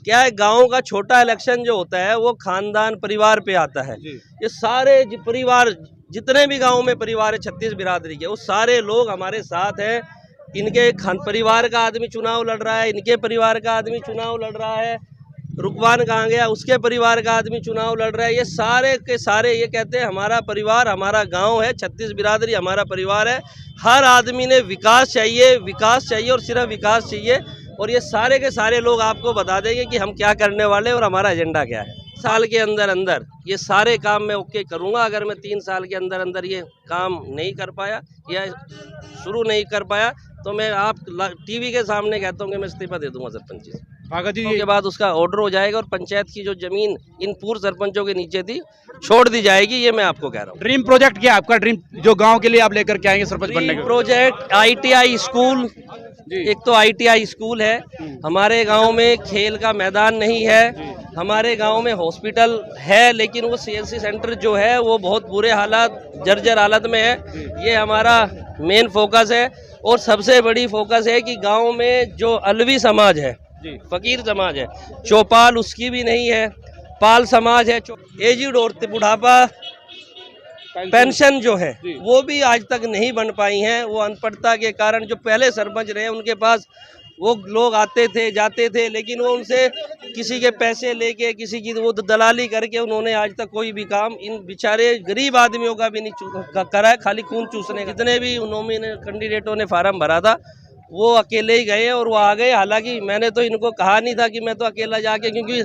क्या है, गांव का छोटा इलेक्शन जो होता है वो खानदान परिवार पे आता है। ये सारे परिवार जितने भी गांव में परिवार है 36 बिरादरी के, वो सारे लोग हमारे साथ हैं। इनके परिवार का आदमी चुनाव लड़ रहा है, इनके परिवार का आदमी चुनाव लड़ रहा है, रुकवान कहाँ गया उसके परिवार का आदमी चुनाव लड़ रहा है। ये सारे के सारे ये कहते हैं हमारा परिवार हमारा गांव है, 36 बिरादरी हमारा परिवार है। हर आदमी ने विकास चाहिए और सिर्फ विकास चाहिए। और ये सारे के सारे लोग आपको बता देंगे कि हम क्या करने वाले हैं और हमारा एजेंडा क्या है। साल के अंदर अंदर ये सारे काम मैं ओके करूंगा। अगर मैं 3 साल के अंदर अंदर ये काम नहीं कर पाया या शुरू नहीं कर पाया तो मैं आप टीवी के सामने कहता हूँ कि मैं इस्तीफा दे दूंगा सरपंची से। भागत जी के बाद उसका ऑर्डर हो जाएगा और पंचायत की जो जमीन इन पूर्व सरपंचों के नीचे थी छोड़ दी जाएगी। ये मैं आपको कह रहा हूँ। ड्रीम प्रोजेक्ट क्या है आपका? ड्रीम जो गांव के लिए आप लेकर के आएंगे सरपंच बनने के? प्रोजेक्ट ITI स्कूल, एक तो ITI स्कूल है हमारे गांव में, खेल का मैदान नहीं है। हमारे गांव में हॉस्पिटल है लेकिन वो CNC सेंटर जो है वो बहुत बुरे हालात जर्जर हालत में है। ये हमारा मेन फोकस है। और सबसे बड़ी फोकस है कि गांव में जो अलवी समाज है, फकीर समाज है, चौपाल उसकी भी नहीं है, पाल समाज है, एजिड और बुढ़ापा पेंशन जो है वो भी आज तक नहीं बन पाई हैं। वो अनपढ़ता के कारण जो पहले सरपंच रहे उनके पास वो लोग आते थे जाते थे लेकिन वो उनसे किसी के पैसे लेके किसी की वो दलाली करके उन्होंने आज तक कोई भी काम इन बेचारे गरीब आदमियों का भी नहीं करा है। खाली खून चूसने का। जितने भी नॉमिनेट कैंडिडेटों ने फार्म भरा था वो अकेले ही गए और वो आ गए। हालांकि मैंने तो इनको कहा नहीं था कि मैं तो अकेला जाके, क्योंकि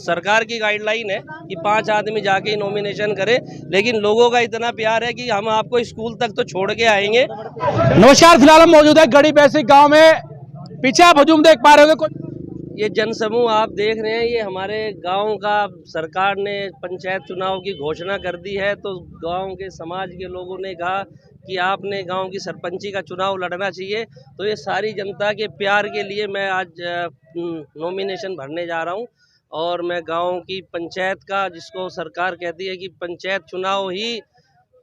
सरकार की गाइडलाइन है कि 5 आदमी जाके नॉमिनेशन करे, लेकिन लोगों का इतना प्यार है कि हम आपको स्कूल तक तो छोड़ के आएंगे। नमस्कार, फिलहाल हम मौजूद है गड़ी बैसी गांव में। पीछे आप हजूम देख पा रहे होंगे। ये जनसमूह आप देख रहे हैं, ये हमारे गांव का सरकार ने पंचायत चुनाव की घोषणा कर दी है तो गांव के समाज के लोगों ने कहा कि आपने गांव की सरपंची का चुनाव लड़ना चाहिए। तो ये सारी जनता के प्यार के लिए मैं आज नॉमिनेशन भरने जा रहा हूं। और मैं गांव की पंचायत का, जिसको सरकार कहती है कि पंचायत चुनाव ही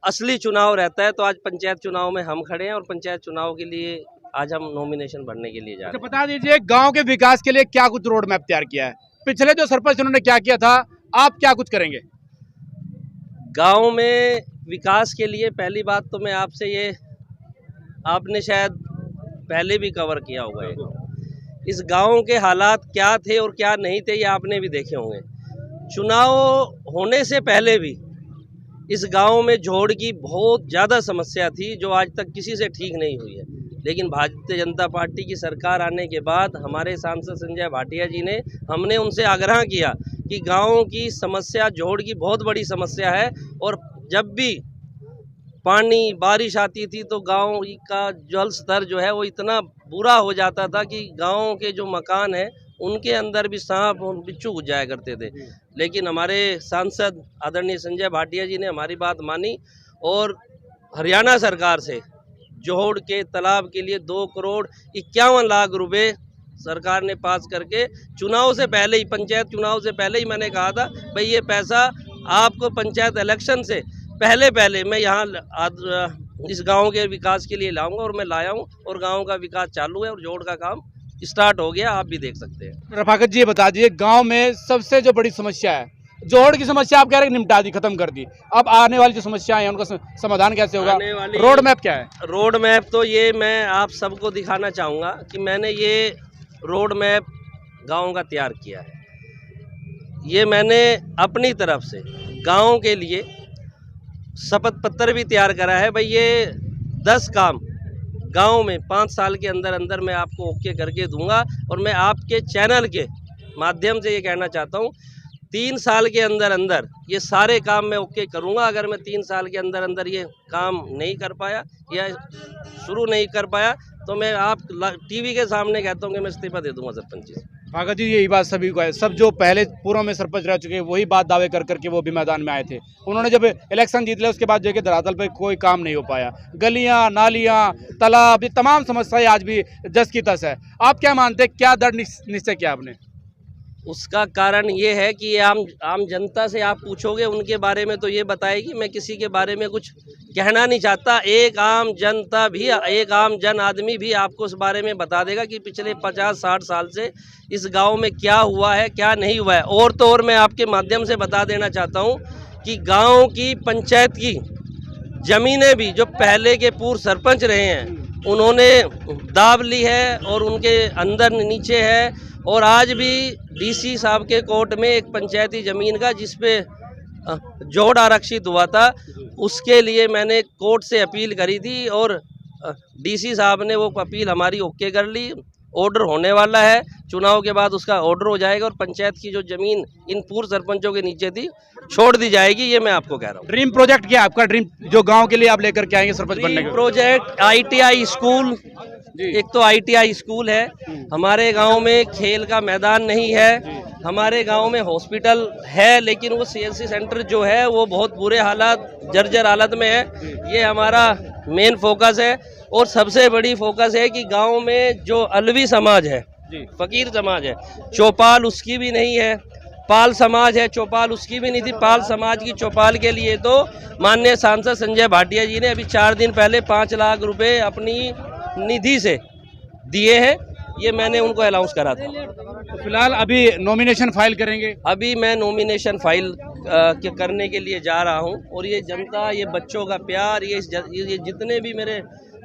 असली चुनाव रहता है, तो आज पंचायत चुनाव में हम खड़े हैं और पंचायत चुनाव के लिए आज हम नॉमिनेशन भरने के लिए जा रहे हैं। बता दीजिए गांव के विकास के लिए क्या कुछ रोड मैप तैयार किया है? पिछले जो सरपंच उन्होंने क्या किया था, आप क्या कुछ करेंगे गांव में विकास के लिए? पहली बात तो मैं आपसे ये, आपने शायद पहले भी कवर किया होगा, इस गांव के हालात क्या थे और क्या नहीं थे ये आपने भी देखे होंगे। चुनाव होने से पहले भी इस गांव में जोड़ की बहुत ज़्यादा समस्या थी जो आज तक किसी से ठीक नहीं हुई है। लेकिन भारतीय जनता पार्टी की सरकार आने के बाद हमारे सांसद संजय भाटिया जी ने, हमने उनसे आग्रह किया कि गाँव की समस्या, जोड़ की बहुत बड़ी समस्या है। और जब भी पानी बारिश आती थी तो गांव का जल स्तर जो है वो इतना बुरा हो जाता था कि गांव के जो मकान हैं उनके अंदर भी सांप और बिच्छू घुस जाया करते थे। लेकिन हमारे सांसद आदरणीय संजय भाटिया जी ने हमारी बात मानी और हरियाणा सरकार से जोड़ के तालाब के लिए 2 करोड़ 51 लाख रुपए सरकार ने पास करके, चुनाव से पहले ही, पंचायत चुनाव से पहले ही मैंने कहा था भाई ये पैसा आपको पंचायत इलेक्शन से पहले मैं यहाँ इस गांव के विकास के लिए लाऊंगा और मैं लाया हूँ और गांव का विकास चालू है और जोड़ का काम स्टार्ट हो गया, आप भी देख सकते हैं। रफाकत जी बता दीजिए गांव में सबसे जो बड़ी समस्या है, जोड़ की समस्या आप कह रहे हैं निपटा दी, खत्म कर दी, अब आने वाली जो समस्याएं हैं उनका समाधान कैसे होगा? रोड मैप क्या है? रोड मैप तो ये मैं आप सबको दिखाना चाहूँगा कि मैंने ये रोड मैप गाँव का तैयार किया है। ये मैंने अपनी तरफ से गाँव के लिए शपथ पत्र भी तैयार करा है। भाई ये 10 काम गांव में 5 साल के अंदर अंदर मैं आपको ओके करके दूंगा। और मैं आपके चैनल के माध्यम से ये कहना चाहता हूँ 3 साल के अंदर अंदर ये सारे काम मैं ओके करूंगा। अगर मैं 3 साल के अंदर अंदर ये काम नहीं कर पाया या शुरू नहीं कर पाया तो मैं आप टीवी के सामने कहता हूँ कि मैं इस्तीफा दे दूंगा सरपंची से। भागत जी यही बात सभी को है, सब जो पहले पूर्व में सरपंच रह चुके हैं वही बात दावे कर करके वो भी मैदान में आए थे। उन्होंने जब इलेक्शन जीत लिया उसके बाद जो कि धरातल पे कोई काम नहीं हो पाया, गलियां नालियां तालाब ये तमाम समस्याएं आज भी जस की तस है। आप क्या मानते हैं, क्या दृढ़ निश्चय किया आपने? उसका कारण ये है कि ये आम जनता से आप पूछोगे उनके बारे में तो ये बताएगी। मैं किसी के बारे में कुछ कहना नहीं चाहता। एक आम जनता भी, एक आम जन आदमी भी आपको उस बारे में बता देगा कि पिछले 50-60 साल से इस गांव में क्या हुआ है, क्या नहीं हुआ है। और तो और मैं आपके माध्यम से बता देना चाहता हूं कि गांव की पंचायत की ज़मीनें भी जो पहले के पूर्व सरपंच रहे हैं उन्होंने दाब ली है और उनके अंदर नीचे है। और आज भी डीसी साहब के कोर्ट में एक पंचायती ज़मीन का जिस पे जोड़ आरक्षित हुआ था, उसके लिए मैंने कोर्ट से अपील करी थी और डीसी साहब ने वो अपील हमारी ओके कर ली। ऑर्डर होने वाला है, चुनाव के बाद उसका ऑर्डर हो जाएगा और पंचायत की जो ज़मीन इन पूर्व सरपंचों के नीचे थी छोड़ दी जाएगी। ये मैं आपको कह रहा हूँ। ड्रीम प्रोजेक्ट क्या है आपका? ड्रीम जो गांव के लिए आप लेकर के आएंगे सरपंच बनने के? प्रोजेक्ट ITI स्कूल, एक तो ITI स्कूल है हमारे गांव में, खेल का मैदान नहीं है। हमारे गांव में हॉस्पिटल है लेकिन वो CNC सेंटर जो है वो बहुत बुरे हालात, जर्जर हालत में है। ये हमारा मेन फोकस है। और सबसे बड़ी फोकस है कि गांव में जो अलवी समाज है, फकीर समाज है, चौपाल उसकी भी नहीं है। पाल समाज है, चौपाल उसकी भी नहीं थी। पाल समाज की चौपाल के लिए तो माननीय सांसद संजय भाटिया जी ने अभी 4 दिन पहले 5 लाख रुपए अपनी निधि से दिए हैं। ये मैंने उनको अनाउंस करा था। तो फिलहाल अभी नॉमिनेशन फाइल करेंगे? अभी मैं नॉमिनेशन फाइल करने के लिए जा रहा हूं। और ये जनता, ये बच्चों का प्यार, ये जितने भी मेरे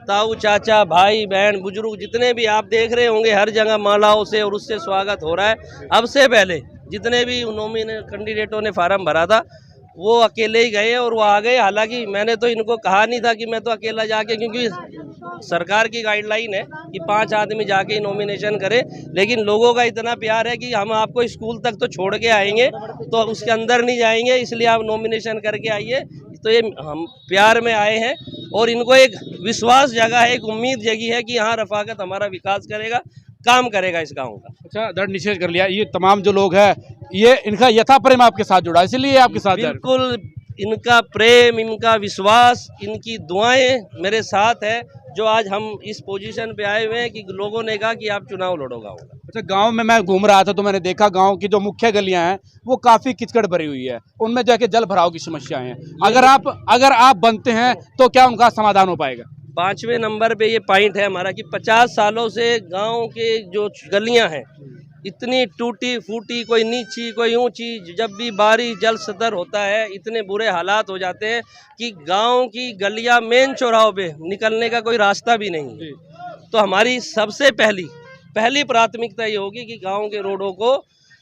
ताऊ चाचा भाई बहन बुजुर्ग जितने भी आप देख रहे होंगे, हर जगह मालाओं से और उससे स्वागत हो रहा है। अब से पहले जितने भी कैंडिडेटों ने फार्म भरा था वो अकेले ही गए और वो आ गए। हालांकि मैंने तो इनको कहा नहीं था कि मैं तो अकेला जाके, क्योंकि सरकार की गाइडलाइन है कि 5 आदमी जाके नॉमिनेशन करें, लेकिन लोगों का इतना प्यार है कि हम आपको स्कूल तक तो छोड़ के आएंगे, तो उसके अंदर नहीं जाएंगे, इसलिए आप नॉमिनेशन करके आइए। तो ये हम प्यार में आए हैं और इनको एक विश्वास जगा है, एक उम्मीद जगी है कि हाँ रफाकत हमारा विकास करेगा, काम करेगा इस गाँव का। अच्छा, दृढ़ निश्चय कर लिया। ये तमाम जो लोग हैं, ये इनका यथा प्रेम आपके साथ जुड़ा, इसलिए आपके साथ? बिल्कुल, इनका प्रेम, इनका विश्वास, इनकी दुआएं मेरे साथ है जो आज हम इस पोजीशन पे आए हुए हैं कि लोगों ने कहा कि आप चुनाव लड़ो गाँव का। अच्छा, गांव में मैं घूम रहा था तो मैंने देखा गांव की जो मुख्य गलियां हैं वो काफी कीचड़ भरी हुई है, उनमें जाके जल भराव की समस्याएं हैं। अगर आप बनते हैं तो क्या उनका समाधान हो पाएगा? 5वें नंबर पे ये पॉइंट है हमारा कि 50 सालों से गांव के जो गलियां हैं इतनी टूटी फूटी, कोई नीची कोई ऊंची, जब भी बारिश जल स्तर होता है इतने बुरे हालात हो जाते हैं कि गांव की गलियां मेन चौराहों पे निकलने का कोई रास्ता भी नहीं। तो हमारी सबसे पहली प्राथमिकता ये होगी कि गांव के रोडों को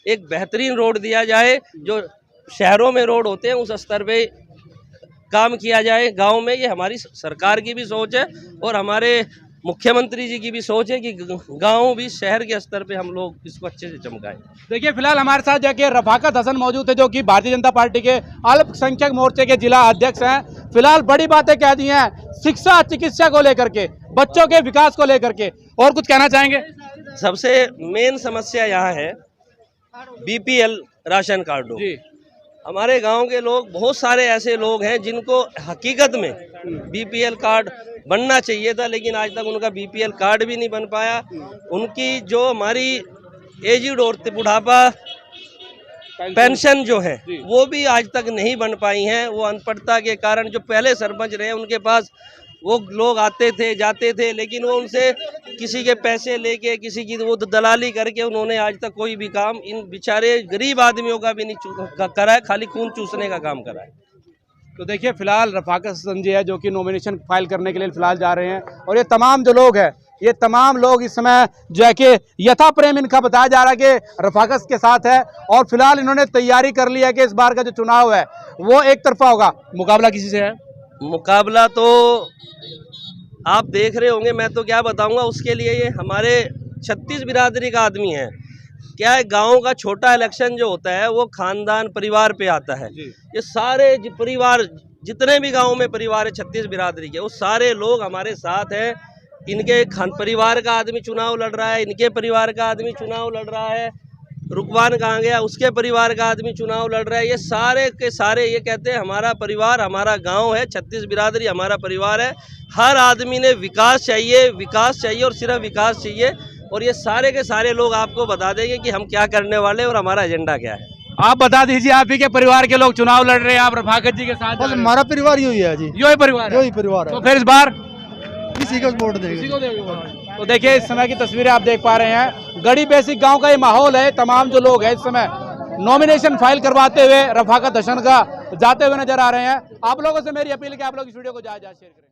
एक बेहतरीन रोड दिया जाए, जो शहरों में रोड होते हैं उस स्तर पे काम किया जाए गांव में। ये हमारी सरकार की भी सोच है और हमारे मुख्यमंत्री जी की भी सोच है कि गांव भी शहर के स्तर पे हम लोग इसको अच्छे से चमकाएं। देखिए, फिलहाल हमारे साथ जाके रफाकत हसन मौजूद है जो कि भारतीय जनता पार्टी के अल्पसंख्यक मोर्चे के जिला अध्यक्ष हैं। फिलहाल बड़ी बातें कह दी हैं शिक्षा चिकित्सा को लेकर के, बच्चों के विकास को लेकर के, और कुछ कहना चाहेंगे? सबसे मेन समस्या यहाँ है BPL राशन कार्डों। हमारे गांव के लोग, बहुत सारे ऐसे लोग हैं जिनको हकीकत में BPL कार्ड बनना चाहिए था, लेकिन आज तक उनका BPL कार्ड भी नहीं बन पाया। उनकी जो हमारी एजिड औरतें, बुढ़ापा पेंशन जो है वो भी आज तक नहीं बन पाई हैं। वो अनपढ़ता के कारण, जो पहले सरपंच रहे उनके पास वो लोग आते थे जाते थे, लेकिन वो उनसे किसी के पैसे लेके, किसी की वो दलाली करके उन्होंने आज तक कोई भी काम इन बेचारे गरीब आदमियों का भी नहीं करा है, खाली खून चूसने का काम करा है। तो देखिए, फिलहाल रफाकत हसन जी है जो कि नॉमिनेशन फाइल करने के लिए फिलहाल जा रहे हैं, और ये तमाम जो लोग हैं, ये तमाम लोग इस समय जो है कि यथा प्रेम इनका बताया जा रहा है कि रफाकत के साथ है, और फिलहाल इन्होंने तैयारी कर ली है कि इस बार का जो चुनाव है वो एक तरफा होगा। मुकाबला किसी से है? मुकाबला तो आप देख रहे होंगे, मैं तो क्या बताऊंगा उसके लिए। ये हमारे 36 बिरादरी का आदमी है। क्या है, गांव का छोटा इलेक्शन जो होता है वो खानदान परिवार पे आता है। ये सारे परिवार, जितने भी गांव में परिवार है 36 बिरादरी के, वो सारे लोग हमारे साथ हैं। इनके परिवार का आदमी चुनाव लड़ रहा है, इनके परिवार का आदमी चुनाव लड़ रहा है, रुकवान कहाँ गया, उसके परिवार का आदमी चुनाव लड़ रहा है। ये सारे के सारे ये कहते हैं हमारा परिवार, हमारा गांव है, 36 बिरादरी हमारा परिवार है। हर आदमी ने विकास चाहिए और सिर्फ विकास चाहिए। और ये सारे के सारे लोग आपको बता देंगे कि हम क्या करने वाले हैं और हमारा एजेंडा क्या है। आप बता दीजिए, आप ही के परिवार के लोग चुनाव लड़ रहे हैं, आप रफाकत जी के साथ बस हमारा परिवार यही है जी, यो ही परिवार है। यही परिवार तो है, फिर इस बार किसी का वोट देंगे। किसी को देंगे वोट। तो देखिए इस समय की तस्वीरें आप देख पा रहे हैं, गढ़ी बेसिक गांव का ये माहौल है। तमाम जो लोग हैं इस समय नॉमिनेशन फाइल करवाते हुए रफाकत हसन का जाते हुए नजर आ रहे हैं। आप लोगों से मेरी अपील है कि आप लोग इस वीडियो को ज्यादा शेयर करें।